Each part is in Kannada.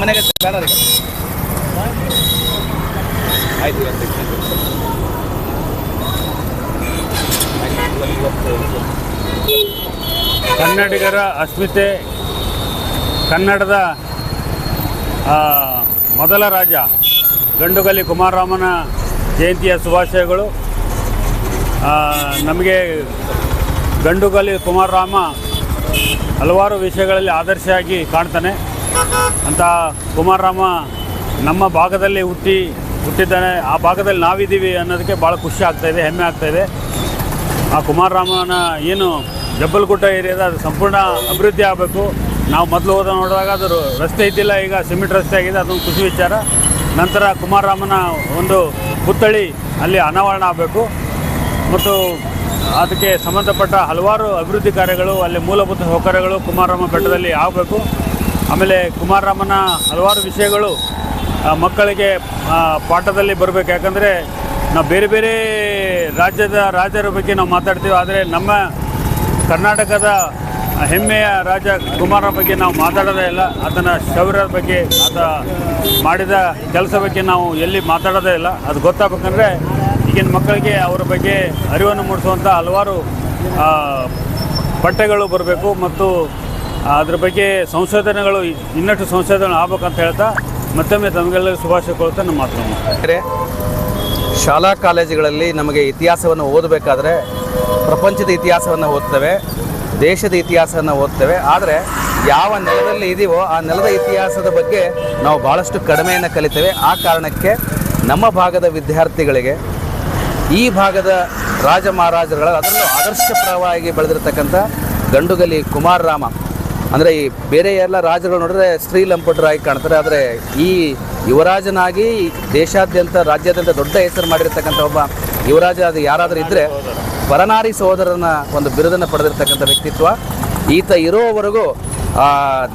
ಮನೆಗೆ ಬ್ಯಾನರ್ ಆಯ್ತು. ಕನ್ನಡಿಗರ ಅಸ್ಮಿತೆ, ಕನ್ನಡದ ಮೊದಲ ರಾಜ ಗಂಡುಗಲಿ ಕುಮಾರರಾಮನ ಜಯಂತಿಯ ಶುಭಾಶಯಗಳು. ನಮಗೆ ಗಂಡುಗಲಿ ಕುಮಾರರಾಮ ಹಲವಾರು ವಿಷಯಗಳಲ್ಲಿ ಆದರ್ಶವಾಗಿ ಕಾಣ್ತಾನೆ. ಅಂತ ಕುಮಾರರಾಮ ನಮ್ಮ ಭಾಗದಲ್ಲಿ ಹುಟ್ಟಿದ್ದಾನೆ, ಆ ಭಾಗದಲ್ಲಿ ನಾವಿದ್ದೀವಿ ಅನ್ನೋದಕ್ಕೆ ಭಾಳ ಖುಷಿ ಆಗ್ತಾಯಿದೆ, ಹೆಮ್ಮೆ ಆಗ್ತಾಯಿದೆ. ಆ ಕುಮಾರರಾಮನ ಏನು ಜಬ್ಬಲ್ಗುಡ್ಡ ಏರಿಯಾದ ಅದು ಸಂಪೂರ್ಣ ಅಭಿವೃದ್ಧಿ ಆಗಬೇಕು. ನಾವು ಮೊದಲು ನೋಡಿದಾಗ ಅದು ರಸ್ತೆ ಇದ್ದಿಲ್ಲ, ಈಗ ಸಿಮೆಂಟ್ ರಸ್ತೆ ಆಗಿದೆ, ಅದೊಂದು ಖುಷಿ ವಿಚಾರ. ನಂತರ ಕುಮಾರರಾಮನ ಒಂದು ಪುತ್ಥಳಿ ಅಲ್ಲಿ ಅನಾವರಣ ಆಗಬೇಕು ಮತ್ತು ಅದಕ್ಕೆ ಸಂಬಂಧಪಟ್ಟ ಹಲವಾರು ಅಭಿವೃದ್ಧಿ ಕಾರ್ಯಗಳು, ಅಲ್ಲಿ ಮೂಲಭೂತ ಸೌಕರ್ಯಗಳು ಕುಮಾರರಾಮ ಬೆಟ್ಟದಲ್ಲಿ ಆಗಬೇಕು. ಆಮೇಲೆ ಕುಮಾರರಾಮನ ಹಲವಾರು ವಿಷಯಗಳು ಮಕ್ಕಳಿಗೆ ಪಾಠದಲ್ಲಿ ಬರಬೇಕು. ಯಾಕಂದರೆ ನಾವು ಬೇರೆ ಬೇರೆ ರಾಜರ ಬಗ್ಗೆ ನಾವು ಮಾತಾಡ್ತೀವಿ, ಆದರೆ ನಮ್ಮ ಕರ್ನಾಟಕದ ಹೆಮ್ಮೆಯ ರಾಜ ಕುಮಾರನ ಬಗ್ಗೆ ನಾವು ಮಾತಾಡೋದೇ ಇಲ್ಲ. ಆತನ ಶೌರ್ಯದ ಬಗ್ಗೆ, ಆತ ಮಾಡಿದ ಕೆಲಸ ಬಗ್ಗೆ ನಾವು ಎಲ್ಲಿ ಮಾತಾಡೋದೇ ಇಲ್ಲ. ಅದು ಗೊತ್ತಾಗಬೇಕಂದ್ರೆ ಈಗಿನ ಮಕ್ಕಳಿಗೆ ಅವರ ಬಗ್ಗೆ ಅರಿವನ್ನು ಮೂಡಿಸುವಂಥ ಹಲವಾರು ಪಠ್ಯಗಳು ಬರಬೇಕು ಮತ್ತು ಅದ್ರ ಬಗ್ಗೆ ಸಂಶೋಧನೆಗಳು ಇನ್ನಷ್ಟು ಸಂಶೋಧನೆ ಆಗ್ಬೇಕಂತ ಹೇಳ್ತಾ ಮತ್ತೊಮ್ಮೆ ತಮಗೆಲ್ಲರಿಗೂ ಶುಭಾಶಯ ಕೊಡ್ತಾ ನಮ್ಮ ಮಾತು. ಶಾಲಾ ಕಾಲೇಜುಗಳಲ್ಲಿ ನಮಗೆ ಇತಿಹಾಸವನ್ನು ಓದಬೇಕಾದ್ರೆ ಪ್ರಪಂಚದ ಇತಿಹಾಸವನ್ನು ಓದ್ತೇವೆ, ದೇಶದ ಇತಿಹಾಸವನ್ನು ಓದ್ತೇವೆ. ಆದರೆ ಯಾವ ನೆಲದಲ್ಲಿ ಇದೀವೋ ಆ ನೆಲದ ಇತಿಹಾಸದ ಬಗ್ಗೆ ನಾವು ಭಾಳಷ್ಟು ಕಡಿಮೆಯನ್ನು ಕಲಿತೇವೆ. ಆ ಕಾರಣಕ್ಕೆ ನಮ್ಮ ಭಾಗದ ವಿದ್ಯಾರ್ಥಿಗಳಿಗೆ ಈ ಭಾಗದ ರಾಜ ಮಹಾರಾಜರುಗಳ ಅದರಲ್ಲೂ ಆದರ್ಶಪ್ರಾಯವಾಗಿ ಬೆಳೆದಿರ್ತಕ್ಕಂಥ ಗಂಡುಗಲಿ ಕುಮಾರರಾಮ ಅಂದರೆ ಈ ಬೇರೆ ಎಲ್ಲ ರಾಜರುಗಳು ನೋಡಿದ್ರೆ ಶ್ರೀಲಂಪಟರಾಗಿ ಕಾಣ್ತಾರೆ, ಆದರೆ ಈ ಯುವರಾಜನಾಗಿ ದೇಶಾದ್ಯಂತ ರಾಜ್ಯಾದ್ಯಂತ ದೊಡ್ಡ ಹೆಸರು ಮಾಡಿರ್ತಕ್ಕಂಥ ಒಬ್ಬ ಯುವರಾಜ ಅದು ಯಾರಾದರೂ ಇದ್ದರೆ ಪರನಾರಿ ಸಹೋದರನ ಒಂದು ಬಿರುದನ್ನು ಪಡೆದಿರ್ತಕ್ಕಂಥ ವ್ಯಕ್ತಿತ್ವ. ಈತ ಇರೋವರೆಗೂ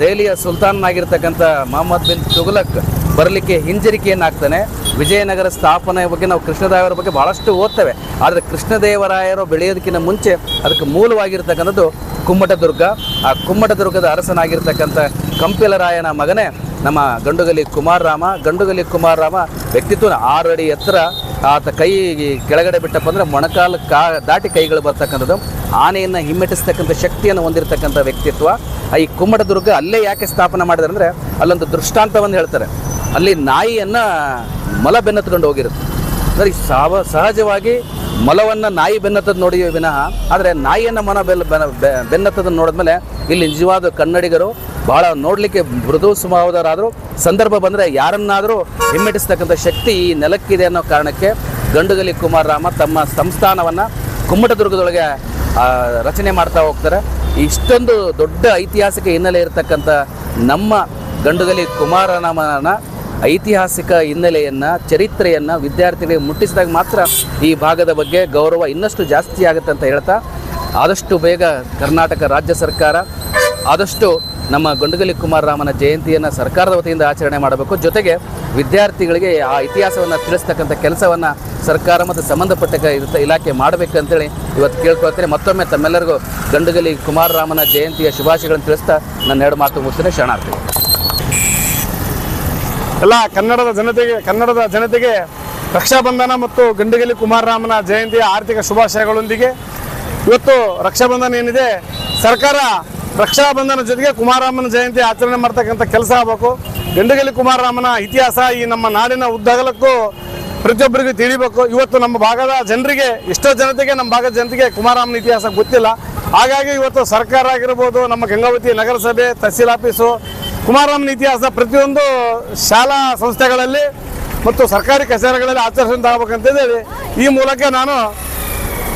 ದೆಹಲಿಯ ಸುಲ್ತಾನನಾಗಿರ್ತಕ್ಕಂಥ ಮೊಹಮ್ಮದ್ ಬಿನ್ ತುಘಲಕ್ ಬರಲಿಕ್ಕೆ ಹಿಂಜರಿಕೆಯನ್ನಾಗ್ತಾನೆ. ವಿಜಯನಗರ ಸ್ಥಾಪನೆ ಬಗ್ಗೆ ನಾವು ಕೃಷ್ಣದೇವರ ಬಗ್ಗೆ ಭಾಳಷ್ಟು ಓದ್ತೇವೆ, ಆದರೆ ಕೃಷ್ಣದೇವರಾಯರು ಬೆಳೆಯೋದಕ್ಕಿಂತ ಮುಂಚೆ ಅದಕ್ಕೆ ಮೂಲವಾಗಿರ್ತಕ್ಕಂಥದ್ದು ಕುಮ್ಮಟದುರ್ಗ. ಆ ಕುಮ್ಮಟದುರ್ಗದ ಅರಸನಾಗಿರ್ತಕ್ಕಂಥ ಕಂಪಿಲರಾಯನ ಮಗನೇ ನಮ್ಮ ಗಂಡುಗಲಿ ಕುಮಾರರಾಮ. ಗಂಡುಗಲಿ ಕುಮಾರರಾಮ ವ್ಯಕ್ತಿತ್ವ 6 ಅಡಿ ಎತ್ತರ, ಆತ ಕೈ ಕೆಳಗಡೆ ಬಿಟ್ಟಪ್ಪ ಅಂದರೆ ಮೊಣಕಾಲು ದಾಟಿ ಕೈಗಳು ಬರ್ತಕ್ಕಂಥದ್ದು, ಆನೆಯನ್ನು ಹಿಮ್ಮೆಟ್ಟಿಸ್ತಕ್ಕಂಥ ಶಕ್ತಿಯನ್ನು ಹೊಂದಿರತಕ್ಕಂಥ ವ್ಯಕ್ತಿತ್ವ. ಈ ಕುಮ್ಮಟದುರ್ಗ ಅಲ್ಲೇ ಯಾಕೆ ಸ್ಥಾಪನೆ ಮಾಡಿದ್ರೆ ಅಂದರೆ ಅಲ್ಲೊಂದು ದೃಷ್ಟಾಂತವನ್ನು ಹೇಳ್ತಾರೆ. ಅಲ್ಲಿ ನಾಯಿಯನ್ನು ಮೊಲ ಬೆನ್ನತ್ಕೊಂಡು ಹೋಗಿರುತ್ತೆ. ಅಂದರೆ ಸಹಜವಾಗಿ ಮೊಲವನ್ನು ನಾಯಿ ಬೆನ್ನತ್ತದ್ದು ನೋಡಿ ವಿನಃ, ಆದರೆ ನಾಯಿಯನ್ನು ಬೆನ್ನತ್ತದನ್ನು ನೋಡಿದ್ಮೇಲೆ ಇಲ್ಲಿ ನಿಜವಾದ ಕನ್ನಡಿಗರು ಭಾಳ ನೋಡಲಿಕ್ಕೆ ಮೃದು ಸ್ವಭಾವದವರಾದರೂ ಸಂದರ್ಭ ಬಂದರೆ ಯಾರನ್ನಾದರೂ ಹಿಮ್ಮೆಟ್ಟಿಸ್ತಕ್ಕಂಥ ಶಕ್ತಿ ಈ ನೆಲಕ್ಕಿದೆ ಅನ್ನೋ ಕಾರಣಕ್ಕೆ ಗಂಡುಗಲಿ ಕುಮಾರರಾಮ ತಮ್ಮ ಸಂಸ್ಥಾನವನ್ನು ಕುಮ್ಮಟದುರ್ಗದೊಳಗೆ ರಚನೆ ಮಾಡ್ತಾ ಹೋಗ್ತಾರೆ. ಇಷ್ಟೊಂದು ದೊಡ್ಡ ಐತಿಹಾಸಿಕ ಹಿನ್ನೆಲೆ ಇರತಕ್ಕಂಥ ನಮ್ಮ ಗಂಡುಗಲಿ ಕುಮಾರರಾಮನ ಐತಿಹಾಸಿಕ ಹಿನ್ನೆಲೆಯನ್ನು, ಚರಿತ್ರೆಯನ್ನು ವಿದ್ಯಾರ್ಥಿಗಳಿಗೆ ಮುಟ್ಟಿಸಿದಾಗ ಮಾತ್ರ ಈ ಭಾಗದ ಬಗ್ಗೆ ಗೌರವ ಇನ್ನಷ್ಟು ಜಾಸ್ತಿ ಆಗುತ್ತೆ ಅಂತ ಹೇಳ್ತಾ, ಆದಷ್ಟು ಬೇಗ ಕರ್ನಾಟಕ ರಾಜ್ಯ ಸರ್ಕಾರ ಆದಷ್ಟು ನಮ್ಮ ಗಂಡುಗಲಿ ಕುಮಾರರಾಮನ ಜಯಂತಿಯನ್ನು ಸರ್ಕಾರದ ವತಿಯಿಂದ ಆಚರಣೆ ಮಾಡಬೇಕು. ಜೊತೆಗೆ ವಿದ್ಯಾರ್ಥಿಗಳಿಗೆ ಆ ಇತಿಹಾಸವನ್ನು ತಿಳಿಸ್ತಕ್ಕಂಥ ಕೆಲಸವನ್ನು ಸರ್ಕಾರ ಮತ್ತು ಸಂಬಂಧಪಟ್ಟ ಇಲಾಖೆ ಮಾಡಬೇಕಂತೇಳಿ ಇವತ್ತು ಕೇಳ್ಕೊಳ್ತೇನೆ. ಮತ್ತೊಮ್ಮೆ ತಮ್ಮೆಲ್ಲರಿಗೂ ಗಂಡುಗಲಿ ಕುಮಾರರಾಮನ ಜಯಂತಿಯ ಶುಭಾಶಯಗಳನ್ನು ತಿಳಿಸ್ತಾ ನನ್ನ 2 ಮಾತು ಮುಗಿಸ್ತೇನೆ. ಶರಣಾರ್ಥಿ. ಎಲ್ಲ ಕನ್ನಡದ ಜನತೆಗೆ ರಕ್ಷಾಬಂಧನ ಮತ್ತು ಗಂಡುಗಲಿ ಕುಮಾರರಾಮನ ಜಯಂತಿಯ ಆರ್ಥಿಕ ಶುಭಾಶಯಗಳೊಂದಿಗೆ ಇವತ್ತು ರಕ್ಷಾಬಂಧನ ಏನಿದೆ, ಸರ್ಕಾರ ರಕ್ಷಾಬಂಧನ ಜೊತೆಗೆ ಕುಮಾರರಾಮನ ಜಯಂತಿ ಆಚರಣೆ ಮಾಡ್ತಕ್ಕಂಥ ಕೆಲಸ ಆಗಬೇಕು. ಗಂಡುಗಲಿ ಕುಮಾರರಾಮನ ಇತಿಹಾಸ ಈ ನಮ್ಮ ನಾಡಿನ ಉದ್ದಗಲಕ್ಕೂ ಪ್ರತಿಯೊಬ್ಬರಿಗೂ ತಿಳಿಬೇಕು. ಇವತ್ತು ನಮ್ಮ ಭಾಗದ ಜನರಿಗೆ, ಎಷ್ಟೋ ಜನತೆಗೆ ನಮ್ಮ ಭಾಗದ ಜನತೆಗೆ ಕುಮಾರರಾಮನ ಇತಿಹಾಸ ಗೊತ್ತಿಲ್ಲ. ಹಾಗಾಗಿ ಇವತ್ತು ಸರ್ಕಾರ ಆಗಿರ್ಬೋದು, ನಮ್ಮ ಗಂಗಾವತಿ ನಗರಸಭೆ, ತಹಸೀಲ್ ಆಫೀಸು, ಕುಮಾರರಾಮನ ಇತಿಹಾಸ ಪ್ರತಿಯೊಂದು ಶಾಲಾ ಸಂಸ್ಥೆಗಳಲ್ಲಿ ಮತ್ತು ಸರ್ಕಾರಿ ಕಚೇರಿಗಳಲ್ಲಿ ಆಚರಿಸುವಂತಾಗಬೇಕಂತೇಳಿ ಈ ಮೂಲಕ ನಾನು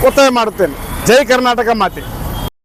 ಒತ್ತಾಯ ಮಾಡುತ್ತೇನೆ. ಜೈ ಕರ್ನಾಟಕ ಮಾತೆ.